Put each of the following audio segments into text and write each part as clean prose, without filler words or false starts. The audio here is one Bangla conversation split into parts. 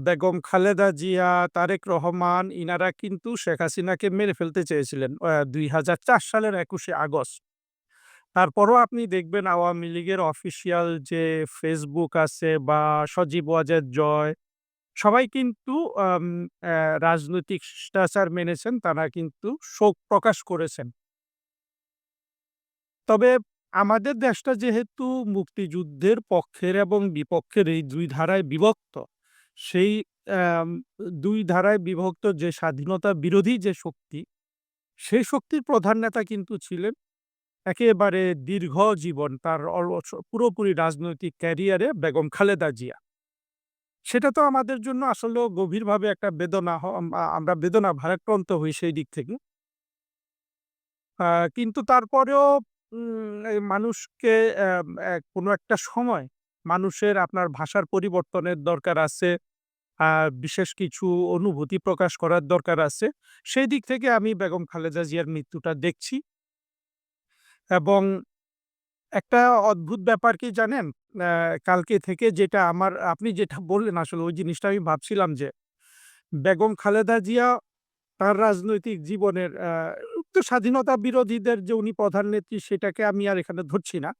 বেগম খালেদা জিয়া, তারেক রহমান ইনারা কিন্তু শেখ হাসিনাকে মেরে ফেলতে চেয়েছিলেন ২০০৪ সালের ২১শে আগস্ট। তারপরও আপনি দেখবেন আওয়ামী লীগের অফিসিয়াল যে ফেসবুক আছে বা সজীব ওয়াজেদ জয় সবাই কিন্তু আম অ্যা রাজনৈতিক শিষ্টাচার মেনেছেন। তারা কিন্তু শোক প্রকাশ করেছেন। তবে আমাদের দেশটা যেহেতু মুক্তিযুদ্ধের পক্ষের এবং বিপক্ষের এই ২ ধারায় বিভক্ত, সেই অ্যাম ২ ধারায় বিভক্ত যে স্বাধীনতা বিরোধী যে শক্তি, সেই শক্তির প্রধান নেতা কিন্তু ছিলেন একেবারে দীর্ঘ জীবন তার পুরোপুরি রাজনৈতিক ক্যারিয়ারে বেগম খালেদা জিয়া। সেটা তো আমাদের জন্য আসলেও গভীরভাবে একটা বেদনা আমরা বেদনা ভারাক্রান্ত হই সেই দিক থেকে। আ কিন্তু তারপরেও এই মানুষকে কোনো একটা সময় মানুষের আপনার ভাষার পরিবর্তনের দরকার আছে। আ বিশেষ কিছু অনুভূতি প্রকাশ করার দরকার আছে। সেই দিক থেকে আমি বেগম খালেদা জিয়ার মৃত্যুটা দেখছি এবং একটা অদ্ভুত ব্যাপার কি জানেন? কালকে থেকে যেটা আপনি যেটা বললেন আসলে ওই জিনিসটা আমি ভাবছিলাম যে, বেগম খালেদা জিয়া তার রাজনৈতিক জীবনের তো স্বাধীনতা বিরোধীদের যে উনি প্রধান নেত্রী সেটাকে আমি আর এখানে ধরছি না।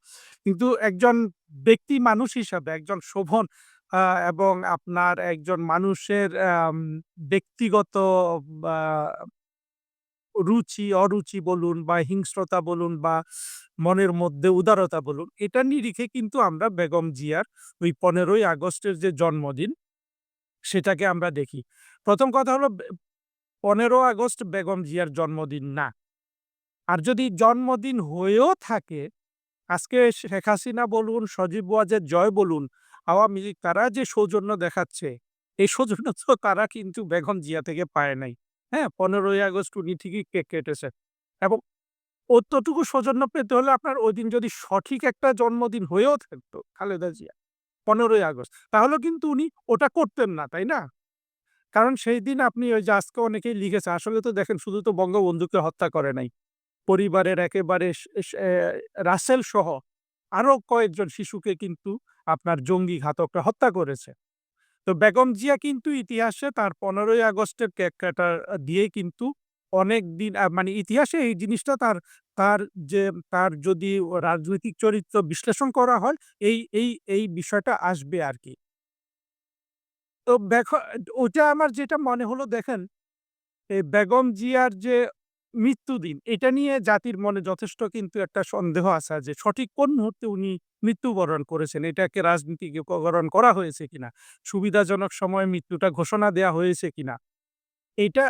কিন্তু একজন ব্যক্তি মানুষ হিসাবে একজন শোভন আ এবং আপনার একজন মানুষের ব্যক্তিগত বা রুচি, অরুচি বলুন বা হিংস্রতা বলুন বা মনের মধ্যে উদারতা বলুন, এটা নিরিখে কিন্তু আমরা বেগম জিয়ার ওই ১৫ই আগস্টের যে জন্মদিন, সেটাকে আমরা দেখি। ১ম কথা হলো ১৫ আগস্ট বেগম জিয়ার জন্মদিন না। আর যদি জন্মদিন হয়েও থাকে, আজকে শেখ হাসিনা বলুন, সজীব ওয়াজেদ জয় বলুন, আওয়ামী লীগ তারা যে সৌজন্য দেখাচ্ছে, এই সৌজন্য তো তারা কিন্তু বেগম জিয়া থেকে পায় নাই। হ্যাঁ? ১৫ই আগস্ট উনি ঠিকই কেক কেটেছেন। এবং অতটুকু সৌজন্য পেতে হলে আপনার ঐদিন যদি সঠিক একটা জন্মদিন হয়েও থাকতো খালেদা জিয়া, ১৫ই আগস্ট, তাহলেও কিন্তু উনি ওটা করতেন না, তাই না? কারণ সেইদিন আপনি ওই যে আজকে অনেকেই লিখেছে, আসলে তো দেখেন শুধু তো বঙ্গবন্ধুকে হত্যা করে নাই। পরিবারের একেবারে স স এ রাসেল সহ আরো কয়েকজন শিশুকে কিন্তু আপনার জঙ্গি ঘাতকরা হত্যা করেছে। তো বেগম জিয়া কিন্তু ইতিহাসে তার ১৫ই আগস্টের কেক কাটা দিয়েই কিন্তু অনেকদিন মানে ইতিহাসে এই জিনিসটা তার যে তার যদি রাজনৈতিক চরিত্র বিশ্লেষণ করা হয় এই বিষয়টা আসবে আরকি। তো ওইটা আমার যেটা মনে হলো দেখেন এই বেগম জিয়ার যে মৃত্যুদিন, এটা নিয়ে জাতির মনে যথেষ্ট কিন্তু একটা সন্দেহ আছে যে সঠিক কোন মুহূর্তে উনি মৃত্যুবরণ করেছেন। এটাকে রাজনীতিকরণ করা হয়েছে কিনা? সুবিধাজনক সময়ে মৃত্যুটা ঘোষণা দেয়া হয়েছে কিনা? এইটা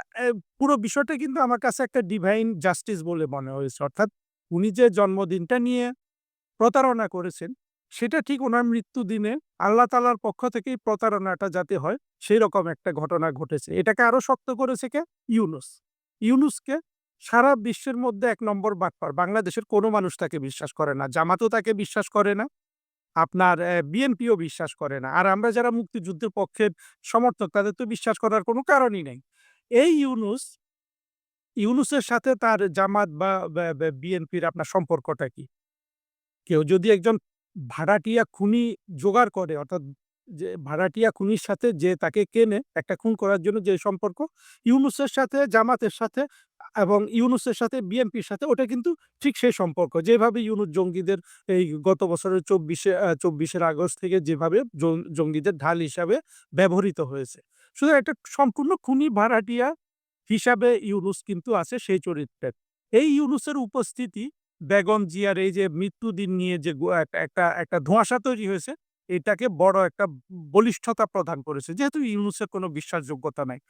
পুরো বিষয়টা কিন্তু আমার কাছে একটা ডিভাইন জাস্টিস বলে মনে হয়েছে। অর্থাৎ উনি যে জন্মদিনটা নিয়ে প্রতারণা করেছেন, সেটা ঠিক উনার মৃত্যুদিনে আল্লাহ তাআলার পক্ষ থেকেই প্রতারণাটা যাতে হয়, সেরকম একটা ঘটনা ঘটেছে। এটাকে আরো শক্ত করেছে কে? ইউনূস। ইউনূসকে সারা বিশ্বের মধ্যে ১ নম্বর বাটপার। বাংলাদেশের কোনো মানুষ তাকে বিশ্বাস করে না। জামাতও তাকে বিশ্বাস করে না। আপনার বিএনপিও বিশ্বাস করে না। আর আমরা যারা মুক্তিযুদ্ধের পক্ষের সমর্থক, তাদের তো বিশ্বাস করার কোনো কারণই নাই। এই ইউনূসের সাথে তার জামাত বা বিএনপির আপনার সম্পর্কটা কি? কেউ যদি একজন ভাড়াটিয়া খুনি জোগাড় করে অর্থাৎ যে ভাড়াটিয়া খুনির সাথে যে তাকে কেনে একটা খুন করার জন্য যে সম্পর্ক ইউনূসের সাথে জামাতের সাথে এবং ইউনূসের সাথে বিএনপির সাথে ওটা কিন্তু ঠিক সেই সম্পর্ক। যেভাবে ইউনূস জঙ্গিদের এই গত বছরের ২৪ আগস্ট থেকে যেভাবে জঙ্গিদের ঢাল হিসাবে ব্যবহৃত হয়েছে। সুতরাং একটা সম্পূর্ণ খুনি ভাড়াটিয়া হিসাবে ইউনূস কিন্তু আছে সেই চরিত্রের। এই ইউনূসের উপস্থিতি বেগম জিয়ার এই যে মৃত্যুদিন নিয়ে যে একটা ধোঁয়াশা তৈরি হয়েছে, এটাকে বড় একটা বলিষ্ঠতা প্রদান করেছে। যেহেতু ইউনূসের কোনো বিশ্বাসযোগ্যতা নাই।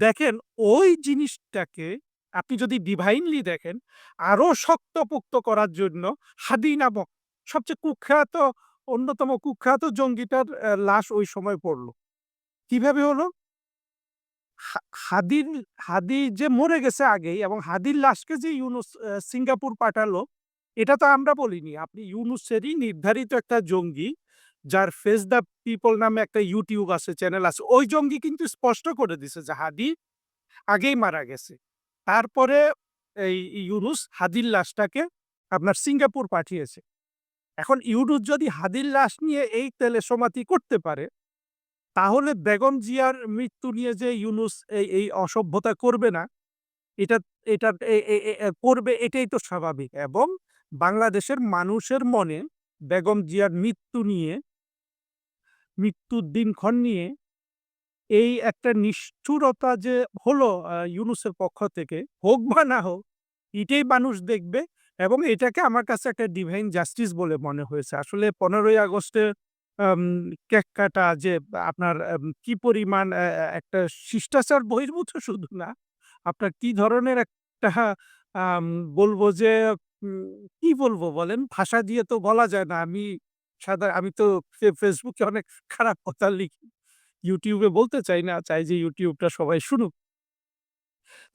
দেখেন ওই জিনিসটাকে আপনি যদি ডিভাইনলি দেখেন, আরো শক্তপোক্ত করার জন্য হাদি নামক সবচেয়ে অন্যতম কুখ্যাত জঙ্গিটার লাশ ওই সময় পড়ল। কিভাবে হলো? হা হাদির হাদি যে মরে গেছে আগেই এবং হাদির লাশকে যে ইউনুস সিঙ্গাপুর পাঠালো, এটা তো আমরা বলিনি। আপনি ইউনুসেরই নির্ধারিত একটা জঙ্গি, যার 'ফেস দ্য পিপল' নামে একটা YouTube আছে, চ্যানেল আছে। ওই জঙ্গি কিন্তু স্পষ্ট করে দিছে যে হাদি আগেই মারা গেছে। তারপরে এই ইউনুস হাদির লাশটাকে আপনার সিঙ্গাপুর পাঠিয়েছে। এখন ইউনুস যদি হাদির লাশ নিয়ে এই তেলেসমাতি করতে পারে তাহলে বেগম জিয়ার মৃত্যু নিয়ে যে ইউনূস এই অসভ্যতা করবে না, এটা এটা এ এ এ এ করবে এটাই তো স্বাভাবিক এবং বাংলাদেশের মানুষের মনে বেগম জিয়ার মৃত্যুর দিনক্ষণ নিয়ে এই একটা নিষ্ঠুরতা যে হলো ইউনূসের পক্ষ থেকে, হোক বা না হোক, এটাই মানুষ দেখবে এবং এটাকে আমার কাছে একটা ডিভাইন জাস্টিস বলে মনে হয়েছে। আসলে ১৫ই আগস্টে আম কেক কাটা যে আপনার কি পরিমাণ একটা শিষ্টাচার বহির্ভূত শুধু না, আপনার কি ধরনের একটা আম বলবো যে উম কি বলবো বলেন? ভাষা দিয়ে তো বলা যায় না। আমি তো Facebook এ অনেক খারাপ কথা লিখি। YouTube এ বলতে চাই না, চাই যে YouTube টা সবাই শুনুক।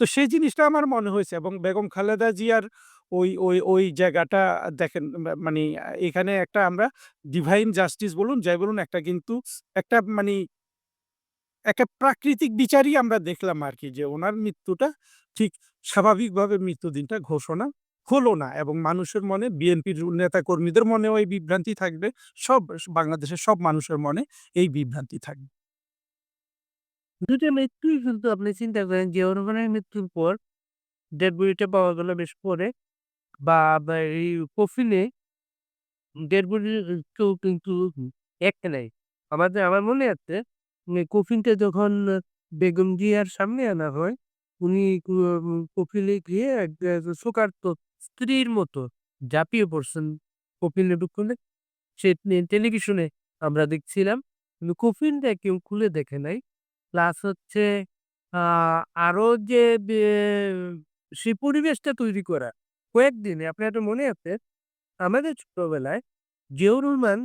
তো সেই জিনিসটা আমার মনে হয়েছে এবং বেগম খালেদা জিয়ার ওই জায়গাটা দেখেন মানি এখানে একটা আমরা ডিভাইন জাস্টিস বলুন, যাই বলুন একটা কিন্তু একটা একটা প্রাকৃতিক বিচারই আমরা দেখলাম আরকি যে উনার মৃত্যুটা ঠিক স্বাভাবিকভাবে মৃত্যুদিনটা ঘোষণা হলো না এবং মানুষের মনে বিএনপির নেতাকর্মীদের মনেও এই বিভ্রান্তি থাকবে। বাংলাদেশের সব মানুষের মনে এই বিভ্রান্তি থাকবে। ২ টা মৃত্যুই কিন্তু আপনি চিন্তা করেন জিয়াউর রহমানের মৃত্যুর পর ডেড বডিটা পাওয়া গেল বেশ পরে বা এই কফিনে ডেড বডির কেউ কিন্তু একে নাই। আমার মনে আছে কফিনটা যখন বেগম জিয়ার সামনে আনা হয়, উনি কফিনে গিয়ে শোকার্ত স্ত্রীর মতো ঝাঁপিয়ে পড়ছেন কফিনের পেছনে। সে টেলিভিশনে আমরা দেখছিলাম। কিন্তু কফিনটা কেউ খুলে দেখে নাই। প্লাস হচ্ছে আ আরো যে সেই পরিবেশটা তৈরি করা কয়েকদিনে আপনার একটা মনে আছে আমাদের ছোটবেলায় জিয়াউর রহমান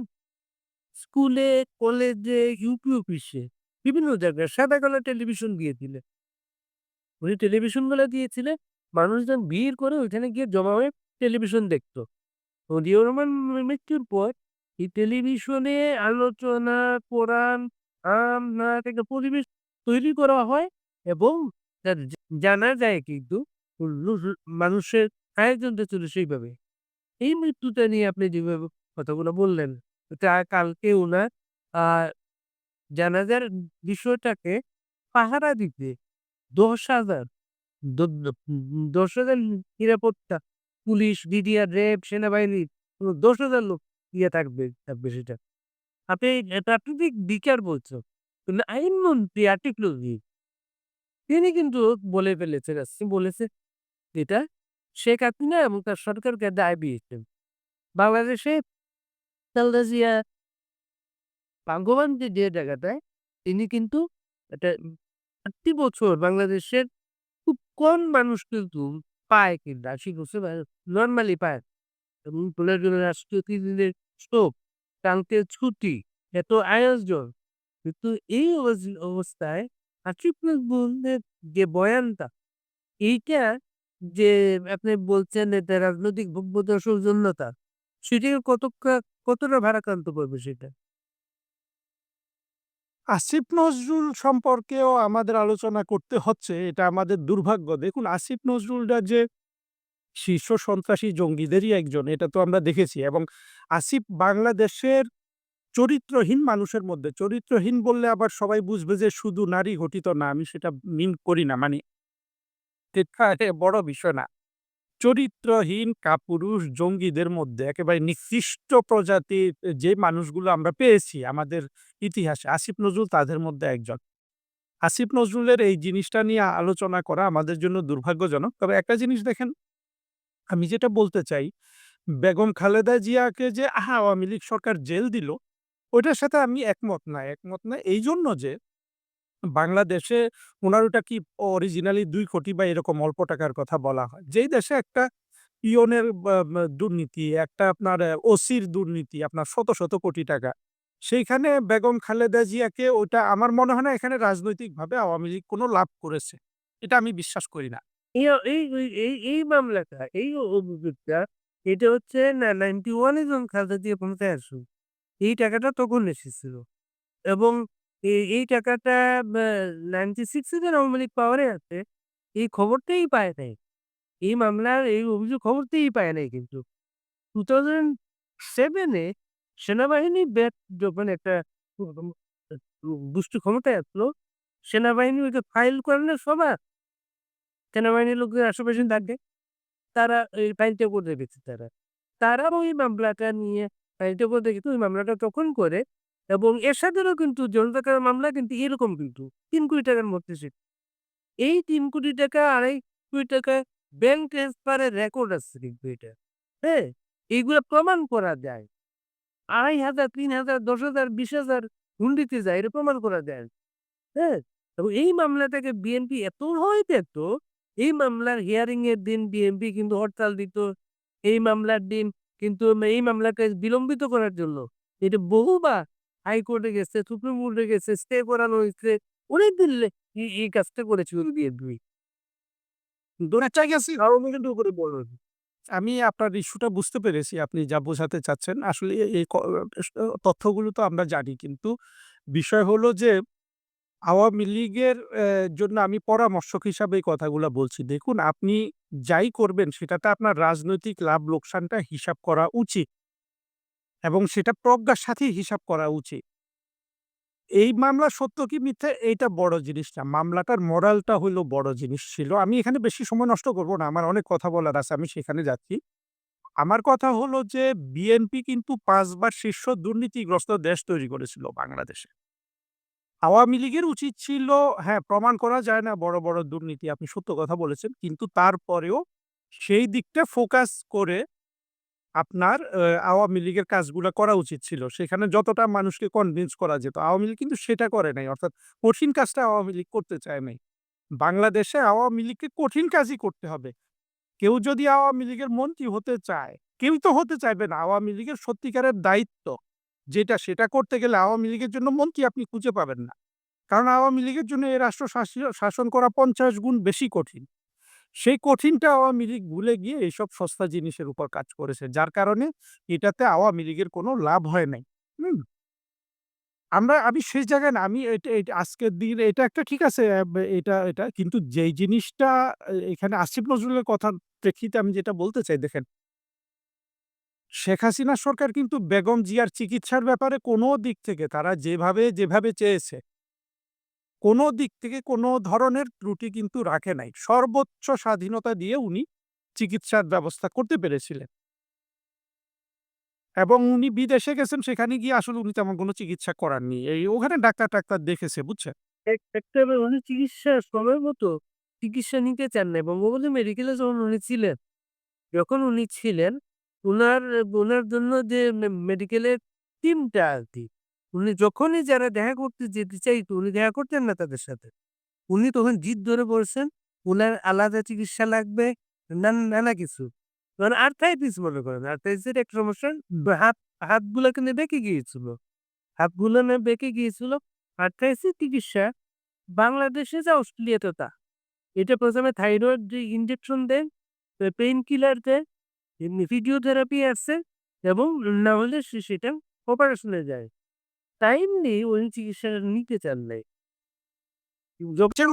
স্কুলে, কলেজে, ইউপি অফিসে বিভিন্ন জায়গায় সাদা কালো টেলিভিশন দিয়েছিলেন। উনি টেলিভিশনগুলো দিয়েছিলেন, মানুষজন ভিড় করে ওইখানে গিয়ে জমা হয়ে টেলিভিশন দেখত। তো জিয়াউর রহমান মৃত্যুর পর এই টেলিভিশনে আলোচনা, কোরআন, নাচ একটা পরিবেশ তৈরি করা হয় এবং জানা যায় কিন্তু লু লু মানুষের আয়োজনটা ছিল সেইভাবে। এই মৃত্যুটা নিয়ে আপনি যেভাবে কথাগুলো বললেন, কালকে উনার আ জানাজার বিষয়টাকে পাহারা দিতে ১০,০০০ দ দ ১০,০০০ নিরাপত্তা পুলিশ, বিডিআর, র্যাব, সেনাবাহিনী ১০,০০০ লোক থাকবে সেটা। আপনি প্রাকৃতিক বিচার বলছেন। কিন্তু আইনমন্ত্রী আতিক নজরুল তিনি কিন্তু বলে ফেলেছেন, বলেছে এটা শেখ হাসিনা এবং তার সরকারকে দায় দিয়েছেন। বাংলাদেশে খালেদা জিয়া ভাগ্যবান যে জায়গাটায় তিনি কিন্তু একটা ৪০ বছর বাংলাদেশের খুব কম মানুষ কিন্তু পায় কিন্তু ৮০ বছর নরমালি পায়। এবং তোলার জন্য রাষ্ট্রীয় ৩ দিনের শোক, কালকে ছুটি, এত আয়োজন। কিন্তু এই অবস্থায় আসিফ নজরুলের যে বয়ানটা, এইটা যে আপনি বলছেন এটা রাজনৈতিক ভোগ্যতার সৌজন্যতা, সেটিকে কতটা ভারাক্রান্ত করবে সেটা? আসিফ নজরুল সম্পর্কেও আমাদের আলোচনা করতে হচ্ছে। এটা আমাদের দুর্ভাগ্য। দেখুন আসিফ নজরুলরা যে শীর্ষ সন্ত্রাসী জঙ্গিদেরই একজন এটা তো আমরা দেখেছি এবং আসিফ বাংলাদেশের চরিত্রহীন মানুষের মধ্যে, চরিত্রহীন বললে আবার সবাই বুঝবে যে শুধু নারী ঘটিত না। আমি সেটা মিন করি না। এটা বড় বিষয় না। চরিত্রহীন কাপুরুষ জঙ্গিদের মধ্যে একেবারে নিকৃষ্ট প্রজাতির যে মানুষগুলো আমরা পেয়েছি আমাদের ইতিহাসে, আসিফ নজরুল তাদের মধ্যে একজন। আসিফ নজরুলের এই জিনিসটা নিয়ে আলোচনা করা আমাদের জন্য দুর্ভাগ্যজনক। তবে একটা জিনিস দেখেন, আমি যেটা বলতে চাই, বেগম খালেদা জিয়াকে যে আওয়ামী লীগ সরকার জেল দিল, ওইটার সাথে আমি একমত না। একমত না এইজন্য যে বাংলাদেশে উনার ওটা কি অরিজিনালি ২ কোটি বা এরকম অল্প টাকার কথা বলা হয়। যেই দেশে একটা পিয়নের বা বা দুর্নীতি, একটা আপনার ওসির দুর্নীতি আপনার শত কোটি টাকা। সেইখানে বেগম খালেদা জিয়াকে ওটা আমার মনে হয় না এখানে রাজনৈতিকভাবে আওয়ামী লীগ কোনো লাভ করেছে। এটা আমি বিশ্বাস করি না। এই অ এই এই এই এই মামলাটা, এই অভিযোগটা এটা হচ্ছে 91 এ যখন খালেদা জিয়া ক্ষমতায় আসে, এই টাকাটা তখন এসেছিল এবং এই টাকাটা ব্যা 96 এ যখন আওয়ামী লীগ পাওয়ারে আছে, এই খবরটাই পায় নাই। এই মামলার এই অভিযোগ খবরটিই পায় নাই কিন্তু। 2007 এ সেনাবাহিনী যখন একটা দুষ্ট ক্ষমতায় আসলো, সেনাবাহিনী ওইটা ফাইল করে না সবার, সেনাবাহিনীর লোকদের আশেপাশে থাকে। তারা এই ফাইলটা করে রেখেছে তারা। তারা ওই মামলাটা নিয়ে ফাইলটা করে রেখেছে, ওই মামলাটা তখন করে এবং এরশাদেরও কিন্তু জনতা কারার মামলা কিন্তু এরকম কিন্তু ৳৩,০০,০০,০০০ র মধ্যে ছিল। এই ৳৩,০০,০০,০০০ ৳২৫,০০,০০০ ব্যাংক ট্রান্সফারের রেকর্ড আছে কিন্তু এটা। হ্যাঁ? এইগুলা প্রমাণ করা যায়। ২,৫০০, ৩,০০০, ১০,০০০, ২০,০০০ হুন্ডিতে যায়। এটা প্রমাণ করা যায়। হ্যাঁ? এবং এই মামলাটাকে বিএনপি এত ভয় পেত, এই মামলার হিয়ারিং এর দিন বিএনপি কিন্তু হরতাল দিত। এই মামলার দিন কিন্তু এই মামলাকে বিলম্বিত করার জন্য এটা বহুবার হাইকোর্টে গেছে, সুপ্রিম কোর্টে গেছে, স্টে করানো হইছে। অনেকদিন এই কাজটা করেছিল বিএনপি। দৌড়াচ্চা গেছি। আওয়ামী লীগের উপরে বড় আমি আপনার ইস্যুটা বুঝতে পেরেছি আপনি যা বোঝাতে চাচ্ছেন। আসলে এই তথ্যগুলো তো আমরা জানি। কিন্তু বিষয় হলো যে আওয়ামী লীগের জন্য আমি পরামর্শক হিসাবে এই কথাগুলা বলছি। দেখুন আপনি যাই করবেন সেটাতে আপনার রাজনৈতিক লাভ লোকসানটা হিসাব করা উচিত এবং সেটা প্রজ্ঞার সাথেই হিসাব করা উচিত। এই মামলা সত্য কি মিথ্যা এইটা বড় জিনিস না। মামলাটার মোরালটা হইলো বড় জিনিস ছিল। আমি এখানে বেশি সময় নষ্ট করব না। আমার অনেক কথা বলার আছে। আমি সেখানে যাচ্ছি। আমার কথা হলো যে বিএনপি কিন্তু ৫ বার শীর্ষ দুর্নীতিগ্রস্ত দেশ তৈরি করেছিল বাংলাদেশে। আওয়ামী লীগের উচিত ছিল হ্যাঁ, প্রমাণ করা যায় না বড়, বড় দুর্নীতি আপনি সত্য কথা বলেছেন। কিন্তু তারপরেও সেই দিকটা ফোকাস করে আপনার আওয়ামী লীগের কাজগুলা করা উচিত ছিল। সেখানে যতটা মানুষকে কনভিন্স করা যেত। আওয়ামী লীগ কিন্তু সেটা করে নাই। অর্থাৎ কঠিন কাজটা আওয়ামী লীগ করতে চায় নাই। বাংলাদেশে আওয়ামী লীগকে কঠিন কাজই করতে হবে। কেউ যদি আওয়ামী লীগের মন্ত্রী হতে চায়, কেউই তো হতে চাইবে না। আওয়ামী লীগের সত্যিকারের দায়িত্ব যেটা, সেটা করতে গেলে আওয়ামী লীগের জন্য মন্ত্রী আপনি খুঁজে পাবেন না। কারণ আওয়ামী লীগের জন্য এ রাষ্ট্র শাসন করা ৫০ গুণ বেশি কঠিন। সেই কঠিনটা আওয়ামী লীগ ভুলে গিয়ে এইসব সস্তা জিনিসের উপর কাজ করেছে। যার কারণে এটাতে আওয়ামী লীগের কোনো লাভ হয় নাই। হুম? আমি সেই জায়গায় না আমি এটা আজকের দিনে এটা একটা ঠিক আছে এটা কিন্তু যেই জিনিসটা এখানে আসিফ নজরুলের কথার প্রেক্ষিতে আমি যেটা বলতে চাই দেখেন, শেখ হাসিনা সরকার কিন্তু বেগম জিয়ার চিকিৎসার ব্যাপারে কোনো দিক থেকে তারা যেভাবে চেয়েছে কোনো দিক থেকে কোনো ধরনের ত্রুটি কিন্তু রাখে নাই। সর্বোচ্চ স্বাধীনতা দিয়ে উনি চিকিৎসার ব্যবস্থা করতে পেরেছিলেন। এবং উনি বিদেশে গেছেন সেখানে গিয়ে আসলে উনি তেমন কোনো চিকিৎসা করাননি। ওখানে ডাক্তার-টাক্তার দেখেছে বুঝছেন? একটা উনি চিকিৎসা সময় মতো চিকিৎসা নিতে চান নাই। বঙ্গবন্ধু মেডিকেলে যখন উনি ছিলেন, উনার উনার জন্য যে মেডিকেলের টিমটা আরকি, উনি যখনই যারা দেখা করতে যেতে চাইতো, উনি দেখা করতেন না তাদের সাথে। উনি তখন জিদ ধরে বলছেন, উনার আলাদা চিকিৎসা লাগবে, নানা কিছু। মানে আর্থ্রাইটিস মনে করেন। আর্থ্রাইটিসের একটা সমস্যা হাত হাতগুলা কিন্তু বেঁকে গিয়েছিল। হাতগুলো না বেঁকে গিয়েছিল। আর্থ্রাইটিসের চিকিৎসা বাংলাদেশে যা অস্ট্রেলিয়াতে তা। এটা ১ম এ থাইরয়েড যে ইনজেকশন দেয়, পেইন কিলার দেয়, এমনি ফিজিওথেরাপি আছে এবং না হলে সেটা অপারেশনে যায়। টাইমলি উনি চিকিৎসাটা নিতে চান নাই।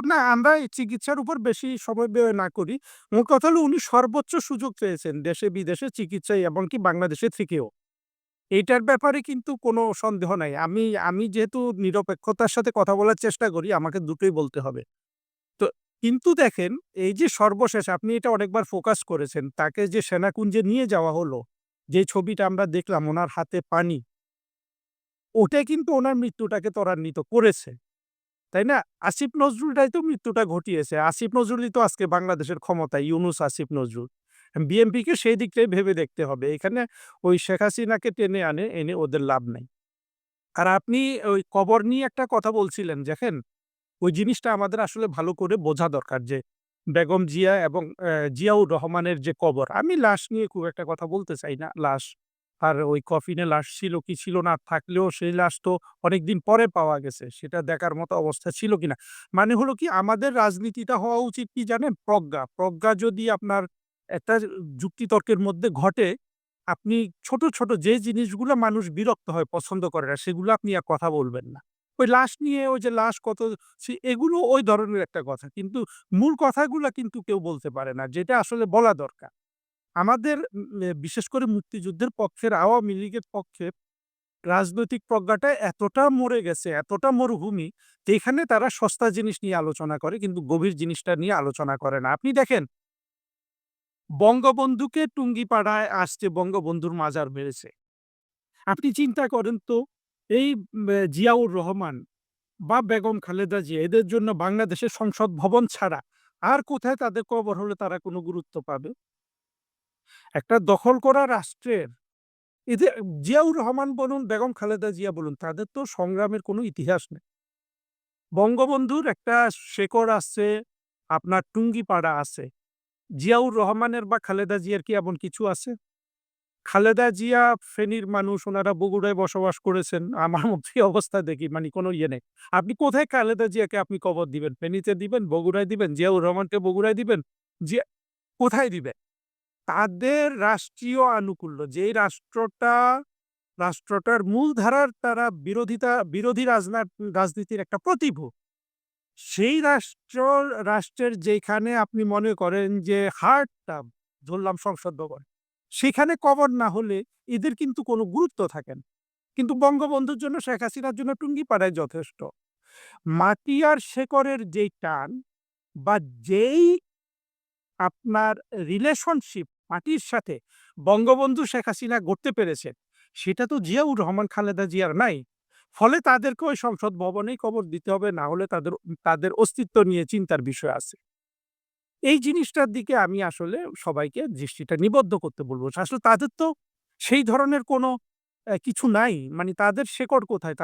না আমরা এই চিকিৎসার উপর বেশি সময় ব্যয় না করি। মোট কথা হলো উনি সর্বোচ্চ সুযোগ পেয়েছেন দেশে-বিদেশে চিকিৎসায় এমনকি বাংলাদেশে থেকেও। এইটার ব্যাপারে কিন্তু কোনো সন্দেহ নাই। আমি যেহেতু নিরপেক্ষতার সাথে কথা বলার চেষ্টা করি, আমাকে দুটোই বলতে হবে। তো কিন্তু দেখেন, এই যে সর্বশেষ আপনি এটা অনেকবার ফোকাস করেছেন, তাকে যে সেনাকুঞ্জে নিয়ে যাওয়া হলো, যে ছবিটা আমরা দেখলাম উনার হাতে পানি, ওটাই কিন্তু উনার মৃত্যুটাকে ত্বরান্বিত করেছে। তাই না? আসিফ নজরুলটাই তো মৃত্যুটা ঘটিয়েছে। আসিফ নজরুলই তো আজকে বাংলাদেশের ক্ষমতায়, ইউনূস আসিফ নজরুল। বিএনপিকে সেই দিকটাই ভেবে দেখতে হবে। এখানে ওই শেখ হাসিনাকে টেনে এনে ওদের লাভ নাই। আর আপনি ওই কবর নিয়ে একটা কথা বলছিলেন, দেখেন ওই জিনিসটা আমাদের আসলে ভালো করে বোঝা দরকার যে বেগম জিয়া এবং জিয়াউর রহমানের যে কবর, আমি লাশ নিয়ে খুব একটা কথা বলতে চাই না। লাশ আর ওই কফিনে লাশ ছিল কি ছিল না, থাকলেও সেই লাশ তো অনেকদিন পরে পাওয়া গেছে। সেটা দেখার মতো অবস্থা ছিল কিনা। মানে হলো কি আমাদের রাজনীতিটা হওয়া উচিত কি জানেন? প্রজ্ঞা। প্রজ্ঞা যদি আপনার একটা যুক্তিতর্কের মধ্যে ঘটে, আপনি ছোট যে জিনিসগুলো মানুষ বিরক্ত হয়, পছন্দ করে না, সেগুলো আপনি আর কথা বলবেন না। ওই লাশ নিয়ে ওই যে লাশ কত এগুলো ওই ধরনের একটা কথা। কিন্তু মূল কথাগুলা কিন্তু কেউ বলতে পারে না। যেটা আসলে বলা দরকার। আমাদের বিশেষ করে মুক্তিযুদ্ধের পক্ষের আওয়ামী লীগের পক্ষে রাজনৈতিক প্রজ্ঞাটা এতটা মরে গেছে, এতটা মরুভূমি, তো এখানে তারা সস্তা জিনিস নিয়ে আলোচনা করে কিন্তু গভীর জিনিসটা নিয়ে আলোচনা করে না। আপনি দেখেন বঙ্গবন্ধুকে টুঙ্গিপাড়ায় আসছে বঙ্গবন্ধুর মাজার মেরেছে। আপনি চিন্তা করেন তো এই জিয়াউর রহমান বা বেগম খালেদা জিয়া এদের জন্য বাংলাদেশের সংসদ ভবন ছাড়া আর কোথায় তাদের কবর হলে তারা কোনো গুরুত্ব পাবে? একটা দখল করা রাষ্ট্রের এদের জিয়াউর রহমান বলুন, বেগম খালেদা জিয়া বলুন, তাদের তো সংগ্রামের কোনো ইতিহাস নেই। বঙ্গবন্ধুর একটা শেকড় আছে, আপনার টুঙ্গিপাড়া আছে। জিয়াউর রহমানের বা খালেদা জিয়ার কি এমন কিছু আছে? খালেদা জিয়া ফেনীর মানুষ, উনারা বগুড়ায় বসবাস করেছেন। আমার মধ্যেই অবস্থা দেখি মানে কোনো ইয়ে নেই। আপনি কোথায় খালেদা জিয়াকে আপনি কবর দিবেন? ফেনীতে দিবেন, বগুড়ায় দিবেন, জিয়াউর রহমানকে বগুড়ায় দিবেন? জিয়া কোথায় দিবেন? তাদের রাষ্ট্রীয় আনুকূল্য যেই রাষ্ট্রটার মূলধারার তারা বিরোধী রাজনীতির একটা প্রতিভূ। সেই রাষ্ট্রের যেখানে আপনি মনে করেন যে হার্টটা ধরলাম সংসদ ভবন, সেখানে কবর না হলে এদের কিন্তু কোনো গুরুত্ব থাকে না। কিন্তু বঙ্গবন্ধুর জন্য, শেখ হাসিনার জন্য টুঙ্গিপাড়ায় যথেষ্ট। মাটি আর শেকড়ের যেই টান বা যেই আপনার রিলেশনশিপ মাটির সাথে বঙ্গবন্ধু শেখ হাসিনা গড়তে পেরেছেন, সেটা তো জিয়াউর রহমান খালেদা জিয়ার নাই। ফলে তাদেরকে ওই সংসদ ভবনেই কবর দিতে হবে, না হলে তাদের অস্তিত্ব নিয়ে চিন্তার বিষয় আছে। এই জিনিসটার দিকে আমি আসলে সবাইকে দৃষ্টিটা নিবদ্ধ করতে বলব। আসলে তাদের তো সেই ধরনের কোনো কিছু নাই। মানে তাদের শেকড় কোথায়?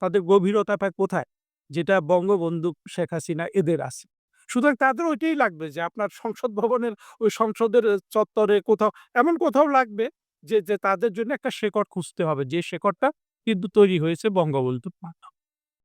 তাদের গভীরতাটা কোথায়? যেটা বঙ্গবন্ধু, শেখ হাসিনা এদের আছে। সুতরাং তাদের ওইটাই লাগবে যে আপনার সংসদ ভবনের ওই সংসদের চত্বরে কোথাও এমন কোথাও লাগবে যে তাদের জন্য একটা শেকড় খুঁজতে হবে। যে শেকড়টা কিন্তু তৈরি হয়েছে বঙ্গবন্ধুর মাধ্যমে।